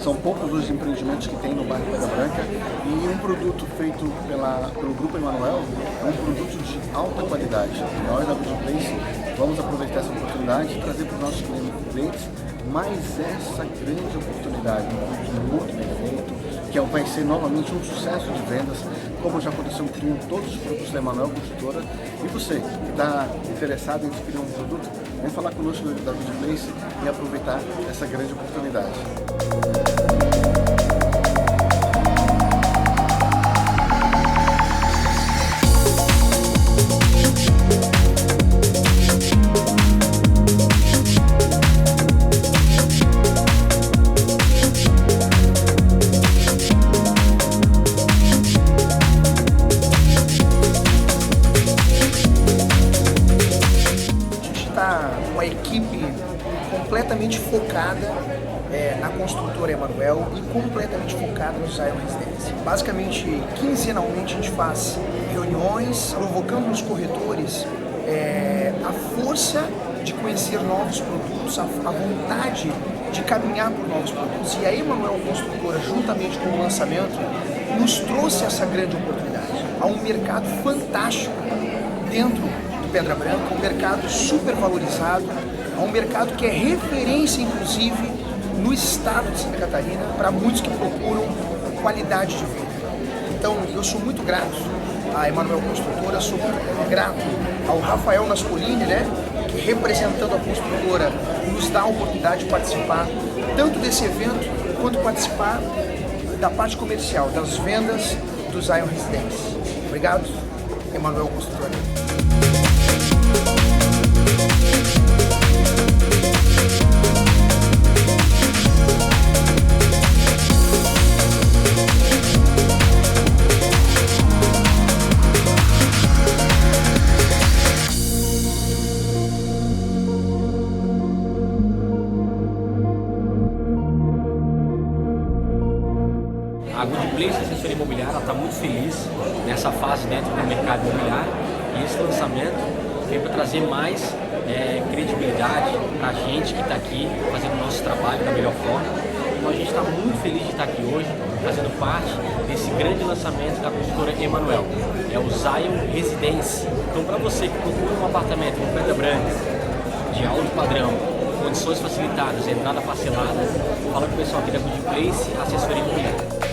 São poucos os empreendimentos que tem no bairro Pedra Branca e um produto feito pelo Grupo Emanuel é um produto de alta qualidade. Nós da Good Place vamos aproveitar essa oportunidade e trazer para os nossos clientes mais essa grande oportunidade, um produto muito bem feito, que vai ser novamente um sucesso de vendas, como já aconteceu com todos os produtos da Emanuel Construtora. E você que está interessado em adquirir um produto, vem falar conosco da Good Place e aproveitar essa grande oportunidade. Uma equipe completamente focada na construtora Emanuel e completamente focada no Zion Residência. Basicamente, quinzenalmente a gente faz reuniões, provocando nos corretores a força de conhecer novos produtos, a vontade de caminhar por novos produtos. E a Emanuel Construtora, juntamente com o lançamento, nos trouxe essa grande oportunidade. Há um mercado fantástico dentro Pedra Branca, um mercado super valorizado, é um mercado que é referência, inclusive, no estado de Santa Catarina, para muitos que procuram qualidade de vida. Então, eu sou muito grato à Emanuel Construtora, sou muito grato ao Rafael Naspolini, que representando a construtora, nos dá a oportunidade de participar tanto desse evento, quanto participar da parte comercial, das vendas do Zion Residência. Obrigado, Emanuel Construtora. A Good Place, a assessoria imobiliária, está muito feliz nessa fase dentro do mercado imobiliário e esse lançamento veio para trazer mais credibilidade para a gente que está aqui fazendo o nosso trabalho da melhor forma. Então a gente está muito feliz de estar aqui hoje, fazendo parte desse grande lançamento da construtora Emanuel. É o Zion Residência. Então para você que procura um apartamento em Pedra Branca, de alto padrão, condições facilitadas, entrada parcelada, fala com o pessoal aqui da Good Place, assessoria imobiliária.